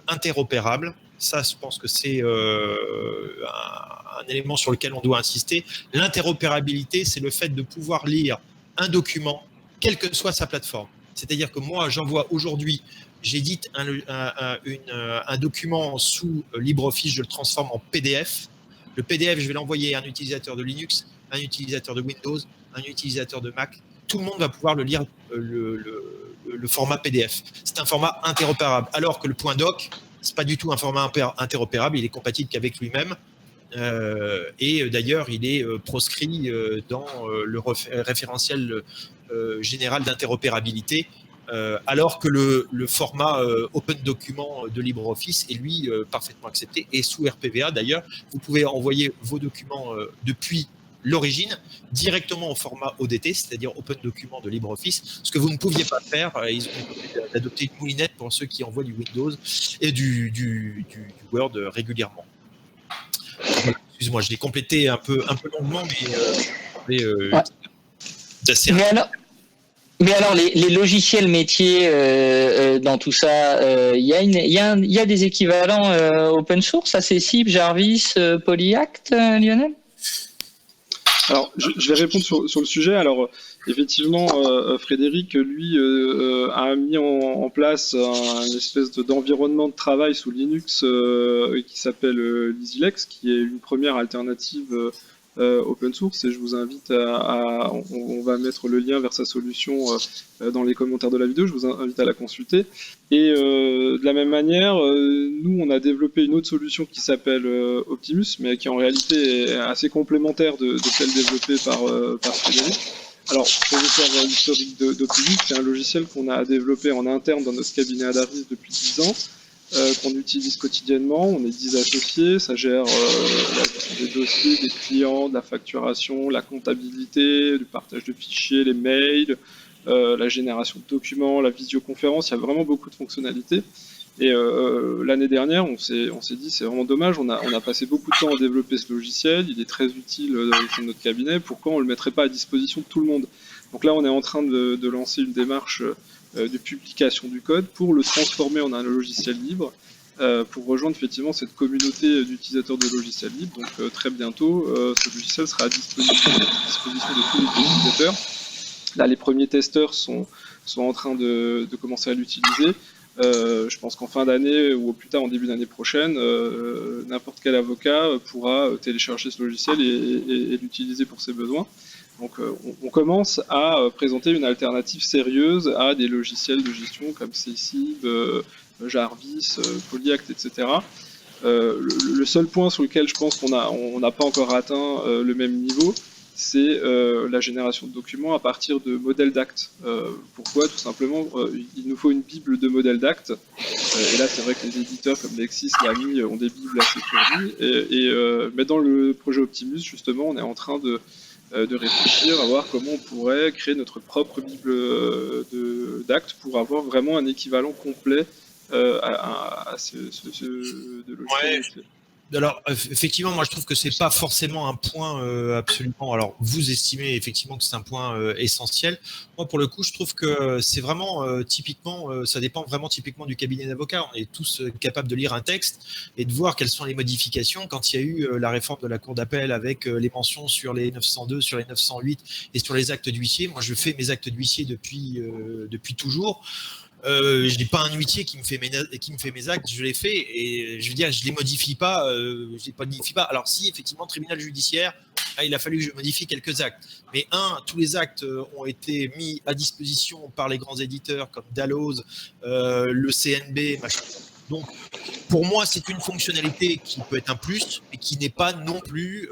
interopérables. Ça, je pense que c'est un élément sur lequel on doit insister. L'interopérabilité, c'est le fait de pouvoir lire un document quelle que soit sa plateforme. C'est-à-dire que moi, j'envoie aujourd'hui, j'édite un document sous LibreOffice, je le transforme en PDF. Le PDF, je vais l'envoyer à un utilisateur de Linux, un utilisateur de Windows, un utilisateur de Mac. Tout le monde va pouvoir le lire, le format PDF. C'est un format interopérable. Alors que le point doc, c'est pas du tout un format interopérable, il est compatible qu'avec lui-même. Et d'ailleurs, il est proscrit dans le référentiel général d'interopérabilité, alors que le format Open Document de LibreOffice est lui parfaitement accepté. Et sous RPVA, d'ailleurs, vous pouvez envoyer vos documents depuis l'origine directement au format ODT, c'est-à-dire Open Document de LibreOffice, ce que vous ne pouviez pas faire. Ils ont adopté une moulinette pour ceux qui envoient du Windows et du Word régulièrement. Excuse-moi, je l'ai complété un peu longuement, mais c'est assez. Mais alors, les logiciels métiers dans tout ça, il y a des équivalents open source, Accessible, Jarvis, Polyacte, Lionel? Alors, je vais répondre sur le sujet. Alors, effectivement, Frédéric, lui, a mis en place une espèce d'environnement de travail sous Linux qui s'appelle LeasyLex, qui est une première alternative open source, et je vous invite on va mettre le lien vers sa solution dans les commentaires de la vidéo, je vous invite à la consulter. Et de la même manière, nous on a développé une autre solution qui s'appelle Optimus, mais qui en réalité est assez complémentaire de celle développée par Frédéric. Alors, pour vous faire l'historique d'Optimus, c'est un logiciel qu'on a développé en interne dans notre cabinet Adaris depuis 10 ans, qu'on utilise quotidiennement. On est 10 associés, ça gère la gestion des dossiers, des clients, de la facturation, la comptabilité, du partage de fichiers, les mails, la génération de documents, la visioconférence, il y a vraiment beaucoup de fonctionnalités. Et l'année dernière, on s'est dit c'est vraiment dommage, on a passé beaucoup de temps à développer ce logiciel, il est très utile dans notre cabinet, pourquoi on ne le mettrait pas à disposition de tout le monde? Donc là, on est en train de lancer une démarche de publication du code pour le transformer en un logiciel libre, pour rejoindre effectivement cette communauté d'utilisateurs de logiciels libres. Donc très bientôt, ce logiciel sera à disposition de tous les utilisateurs. Là, les premiers testeurs sont en train de commencer à l'utiliser. Je pense qu'en fin d'année ou au plus tard en début d'année prochaine, n'importe quel avocat pourra télécharger ce logiciel et l'utiliser pour ses besoins. Donc on commence à présenter une alternative sérieuse à des logiciels de gestion comme Cecib, Jarvis, Polyact, etc. Le seul point sur lequel je pense qu'on n'a pas encore atteint le même niveau, c'est la génération de documents à partir de modèles d'actes. Pourquoi? Tout simplement, il nous faut une bible de modèles d'actes. Et là, c'est vrai que les éditeurs comme Lexis, Lamy ont des bibles assez fournies. Mais dans le projet Optimus, justement, on est en train de réfléchir à voir comment on pourrait créer notre propre bible d'actes pour avoir vraiment un équivalent complet à ce de logiciel. Ouais. Alors, effectivement, moi, je trouve que c'est pas forcément un point absolument. Alors, vous estimez effectivement que c'est un point essentiel. Moi, pour le coup, je trouve que c'est vraiment typiquement, ça dépend vraiment typiquement du cabinet d'avocats. On est tous capables de lire un texte et de voir quelles sont les modifications quand il y a eu la réforme de la Cour d'appel avec les mentions sur les 902, sur les 908 et sur les actes d'huissier. Moi, je fais mes actes d'huissier depuis toujours. Je n'ai pas un huissier qui me fait mes actes, je les fais et je veux dire, je les modifie pas. Alors si effectivement, tribunal judiciaire, il a fallu que je modifie quelques actes. Mais tous les actes ont été mis à disposition par les grands éditeurs comme Dalloz, le CNB, machin. Donc, pour moi, c'est une fonctionnalité qui peut être un plus, mais qui n'est pas non plus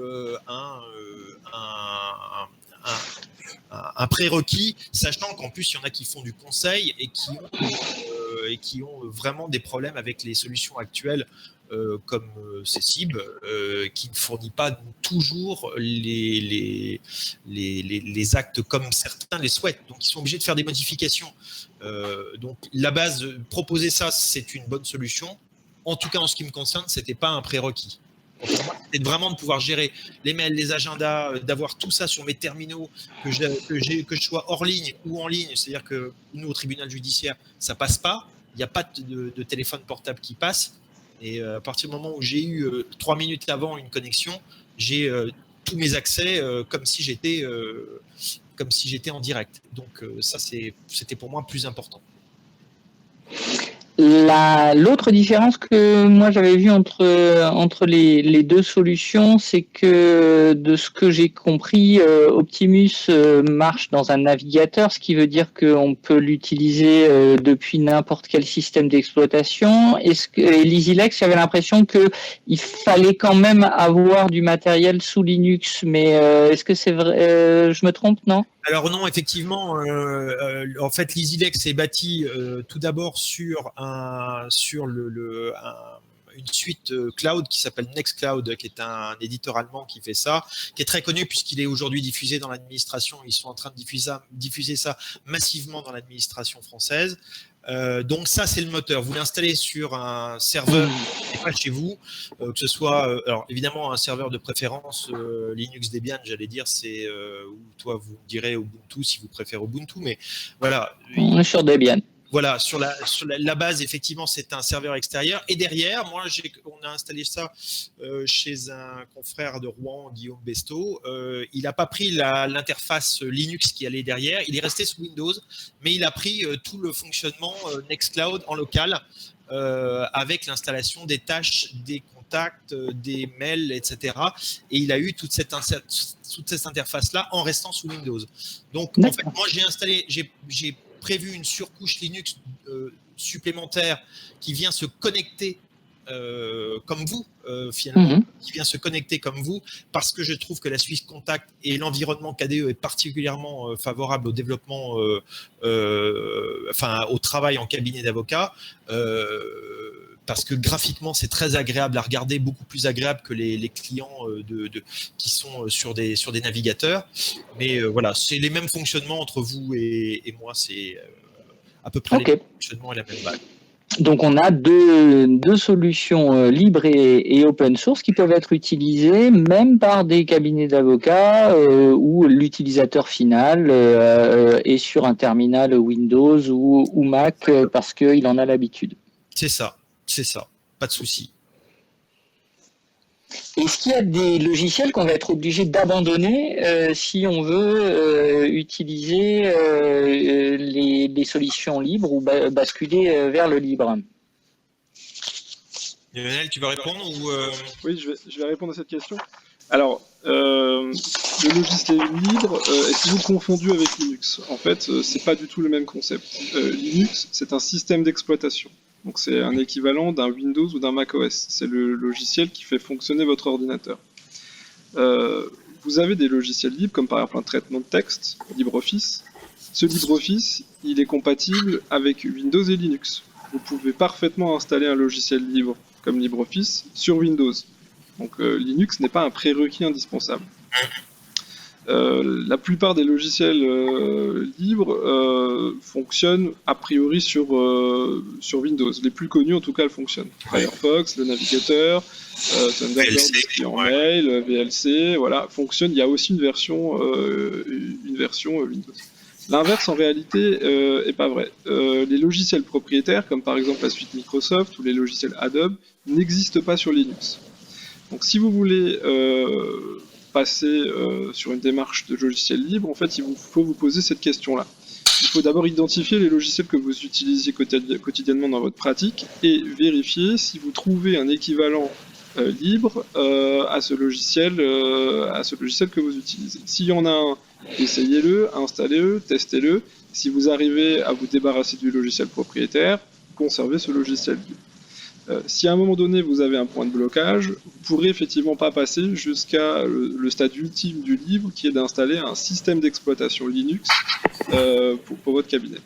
un prérequis, sachant qu'en plus, il y en a qui font du conseil et qui ont vraiment des problèmes avec les solutions actuelles comme Cecib, qui ne fournit pas toujours les actes comme certains les souhaitent. Donc, ils sont obligés de faire des modifications. Donc, la base, proposer ça, c'est une bonne solution. En tout cas, en ce qui me concerne, ce n'était pas un prérequis. Pour moi, c'était vraiment de pouvoir gérer les mails, les agendas, d'avoir tout ça sur mes terminaux, que je sois hors ligne ou en ligne. C'est-à-dire que nous, au tribunal judiciaire, ça passe pas. Il n'y a pas de téléphone portable qui passe. Et à partir du moment où j'ai eu 3 minutes avant une connexion, j'ai tous mes accès comme si j'étais en direct. Donc ça, c'était pour moi plus important. L'autre différence que moi j'avais vue entre les deux solutions, c'est que de ce que j'ai compris, Optimus marche dans un navigateur, ce qui veut dire qu'on peut l'utiliser depuis n'importe quel système d'exploitation. Et l'EasyLex, j'avais l'impression qu'il fallait quand même avoir du matériel sous Linux, mais est-ce que c'est vrai? Je me trompe, non? Alors non, effectivement, en fait, l'EasyLex est bâti tout d'abord sur une suite cloud qui s'appelle Nextcloud, qui est un éditeur allemand qui fait ça, qui est très connu puisqu'il est aujourd'hui diffusé dans l'administration. Ils sont en train de diffuser ça massivement dans l'administration française. Donc ça, c'est le moteur. Vous l'installez sur un serveur qui n'est pas chez vous, que ce soit, alors évidemment, un serveur de préférence Linux Debian, j'allais dire, c'est, ou toi, vous direz Ubuntu si vous préférez Ubuntu, mais voilà. On est sur Debian. Voilà, sur la base, effectivement, c'est un serveur extérieur. Et derrière, on a installé ça chez un confrère de Rouen, Guillaume Besto. Il n'a pas pris l'interface Linux qui allait derrière. Il est resté sous Windows, mais il a pris tout le fonctionnement Nextcloud en local avec l'installation des tâches, des contacts, des mails, etc. Et il a eu toute cette interface-là en restant sous Windows. Donc, en fait, moi, j'ai prévu une surcouche Linux supplémentaire qui vient se connecter comme vous, finalement, Mhm. qui vient se connecter comme vous, parce que je trouve que la Suisse Contact et l'environnement KDE est particulièrement favorable au développement, au travail en cabinet d'avocat. Parce que graphiquement c'est très agréable à regarder, beaucoup plus agréable que les clients qui sont sur des navigateurs. Mais voilà, c'est les mêmes fonctionnements entre vous et moi, c'est à peu près les mêmes Ok. fonctionnements et la même base. Donc on a deux solutions libres et open source qui peuvent être utilisées même par des cabinets d'avocats où l'utilisateur final est sur un terminal Windows ou Mac parce qu'il en a l'habitude. C'est ça, pas de souci. Est-ce qu'il y a des logiciels qu'on va être obligé d'abandonner si on veut utiliser les solutions libres ou basculer vers le libre? Lionel, tu veux répondre ou Oui, je vais répondre à cette question. Alors, le logiciel libre, est-il confondu avec Linux? En fait, c'est pas du tout le même concept. Linux, c'est un système d'exploitation. Donc c'est un équivalent d'un Windows ou d'un macOS. C'est le logiciel qui fait fonctionner votre ordinateur. Vous avez des logiciels libres, comme par exemple un traitement de texte, LibreOffice. Ce LibreOffice, il est compatible avec Windows et Linux. Vous pouvez parfaitement installer un logiciel libre comme LibreOffice sur Windows. Donc Linux n'est pas un prérequis indispensable. La plupart des logiciels libres fonctionnent a priori sur Windows. Les plus connus en tout cas, elles fonctionnent. Firefox, le navigateur, Thunderbird, VLC, client mail, VLC, voilà, fonctionne. Il y a aussi une version Windows. L'inverse en réalité est pas vrai. Les logiciels propriétaires, comme par exemple la suite Microsoft ou les logiciels Adobe, n'existent pas sur Linux. Donc si vous voulez passer sur une démarche de logiciel libre, en fait, il faut vous poser cette question-là. Il faut d'abord identifier les logiciels que vous utilisez quotidiennement dans votre pratique et vérifier si vous trouvez un équivalent libre à ce logiciel que vous utilisez. S'il y en a un, essayez-le, installez-le, testez-le. Si vous arrivez à vous débarrasser du logiciel propriétaire, conservez ce logiciel libre. Si à un moment donné vous avez un point de blocage, vous pourrez effectivement pas passer jusqu'à le stade ultime du livre qui est d'installer un système d'exploitation Linux pour votre cabinet.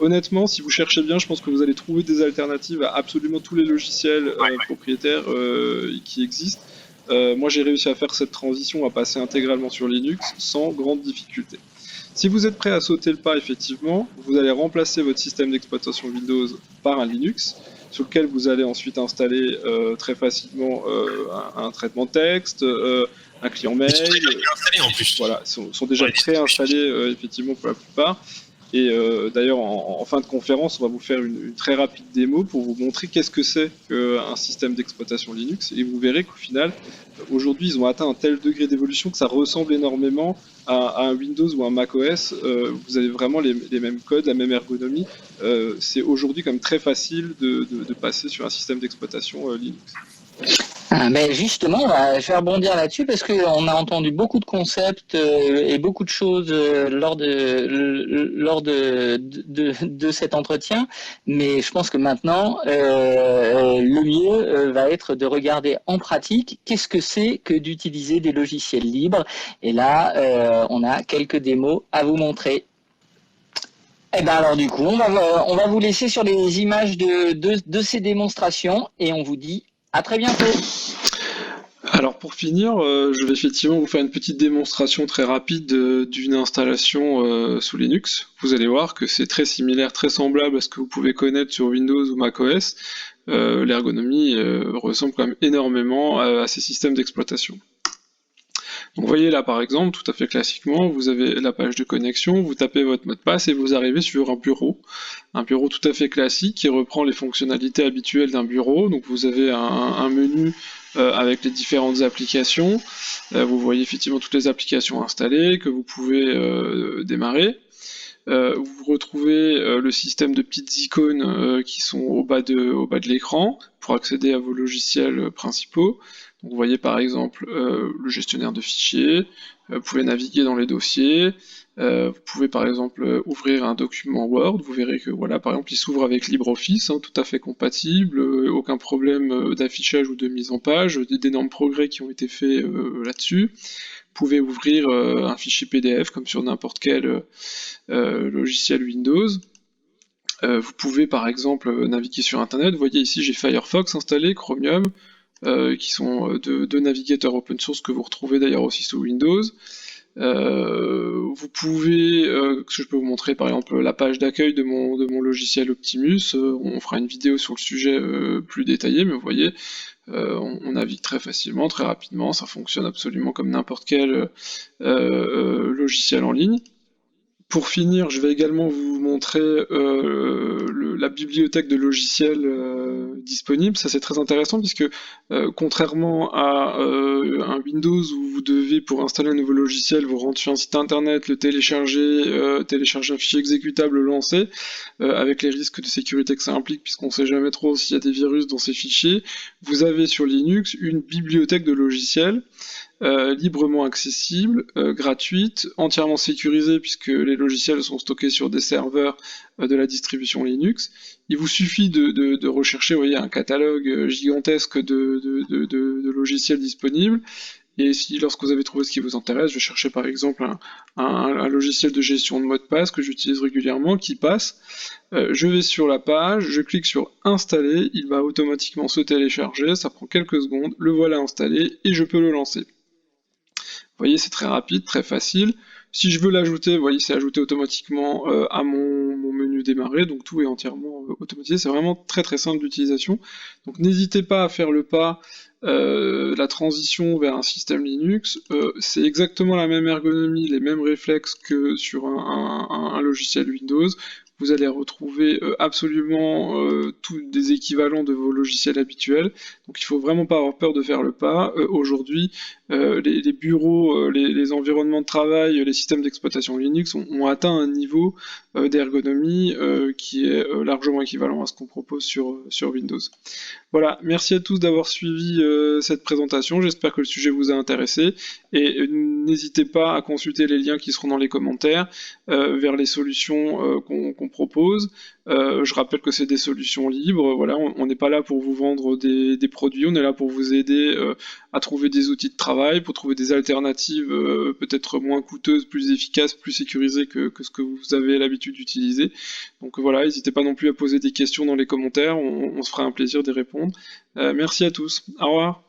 Honnêtement, si vous cherchez bien, je pense que vous allez trouver des alternatives à absolument tous les logiciels propriétaires qui existent. Moi j'ai réussi à faire cette transition, à passer intégralement sur Linux sans grande difficulté. Si vous êtes prêt à sauter le pas, effectivement, vous allez remplacer votre système d'exploitation Windows par un Linux, sur lequel vous allez ensuite installer très facilement un traitement de texte, un client mail. en plus. Voilà, sont déjà préinstallés effectivement pour la plupart. Et d'ailleurs, en fin de conférence, on va vous faire une très rapide démo pour vous montrer qu'est-ce que c'est qu'un système d'exploitation Linux. Et vous verrez qu'au final, aujourd'hui, ils ont atteint un tel degré d'évolution que ça ressemble énormément à un Windows ou un macOS. Vous avez vraiment les mêmes codes, la même ergonomie. C'est aujourd'hui quand même très facile de passer sur un système d'exploitation Linux. Ben justement, je vais rebondir là-dessus parce qu'on a entendu beaucoup de concepts et beaucoup de choses lors de cet entretien, mais je pense que maintenant, le mieux va être de regarder en pratique qu'est-ce que c'est que d'utiliser des logiciels libres. Et là, on a quelques démos à vous montrer. Eh ben alors du coup, on va vous laisser sur les images de ces démonstrations et on vous dit à très bientôt. Alors pour finir, je vais effectivement vous faire une petite démonstration très rapide d'une installation sous Linux. Vous allez voir que c'est très similaire, très semblable à ce que vous pouvez connaître sur Windows ou macOS. L'ergonomie ressemble quand même énormément à ces systèmes d'exploitation. Donc vous voyez là par exemple, tout à fait classiquement, vous avez la page de connexion, vous tapez votre mot de passe et vous arrivez sur un bureau tout à fait classique qui reprend les fonctionnalités habituelles d'un bureau. Donc vous avez un menu avec les différentes applications, vous voyez effectivement toutes les applications installées que vous pouvez démarrer. Vous retrouvez le système de petites icônes qui sont au bas de l'écran pour accéder à vos logiciels principaux. Donc vous voyez par exemple le gestionnaire de fichiers, vous pouvez naviguer dans les dossiers, Vous pouvez par exemple ouvrir un document Word, vous verrez que voilà, par exemple, il s'ouvre avec LibreOffice, hein, tout à fait compatible, aucun problème d'affichage ou de mise en page, d'énormes progrès qui ont été faits là-dessus. Vous pouvez ouvrir un fichier PDF comme sur n'importe quel logiciel Windows. Vous pouvez par exemple naviguer sur Internet. Vous voyez ici j'ai Firefox installé, Chromium, qui sont deux navigateurs open source que vous retrouvez d'ailleurs aussi sous Windows. Vous pouvez, je peux vous montrer par exemple la page d'accueil de mon logiciel Optimus. On fera une vidéo sur le sujet plus détaillée, mais vous voyez, on navigue très facilement, très rapidement. Ça fonctionne absolument comme n'importe quel logiciel en ligne. Pour finir, je vais également vous montrer la bibliothèque de logiciels disponible. Ça c'est très intéressant puisque contrairement à un Windows où vous devez, pour installer un nouveau logiciel, vous rendre sur un site internet, le télécharger, télécharger un fichier exécutable, le lancer, avec les risques de sécurité que ça implique puisqu'on ne sait jamais trop s'il y a des virus dans ces fichiers, vous avez sur Linux une bibliothèque de logiciels librement accessible, gratuite, entièrement sécurisée puisque les logiciels sont stockés sur des serveurs de la distribution Linux. Il vous suffit de rechercher, vous voyez, un catalogue gigantesque de logiciels disponibles. Et si, lorsque vous avez trouvé ce qui vous intéresse, je cherchais par exemple un logiciel de gestion de mot de passe que j'utilise régulièrement, qui passe. Je vais sur la page, je clique sur installer, il va automatiquement se télécharger, ça prend quelques secondes, le voilà installé et je peux le lancer. Vous voyez, c'est très rapide, très facile. Si je veux l'ajouter, vous voyez, c'est ajouté automatiquement à mon menu démarrer, donc tout est entièrement automatisé. C'est vraiment très très simple d'utilisation. Donc n'hésitez pas à faire le pas, la transition vers un système Linux. C'est exactement la même ergonomie, les mêmes réflexes que sur un logiciel Windows. Vous allez retrouver absolument tous des équivalents de vos logiciels habituels. Donc il faut vraiment pas avoir peur de faire le pas. Aujourd'hui, les bureaux, les environnements de travail, les systèmes d'exploitation Linux ont atteint un niveau d'ergonomie qui est largement équivalent à ce qu'on propose sur Windows. Voilà, merci à tous d'avoir suivi cette présentation, j'espère que le sujet vous a intéressé, et n'hésitez pas à consulter les liens qui seront dans les commentaires vers les solutions qu'on propose. Je rappelle que c'est des solutions libres, voilà, on n'est pas là pour vous vendre des produits, on est là pour vous aider à trouver des outils de travail, pour trouver des alternatives peut-être moins coûteuses, plus efficaces, plus sécurisées que ce que vous avez l'habitude d'utiliser. Donc voilà, n'hésitez pas non plus à poser des questions dans les commentaires, on se fera un plaisir d'y répondre. Merci à tous, au revoir.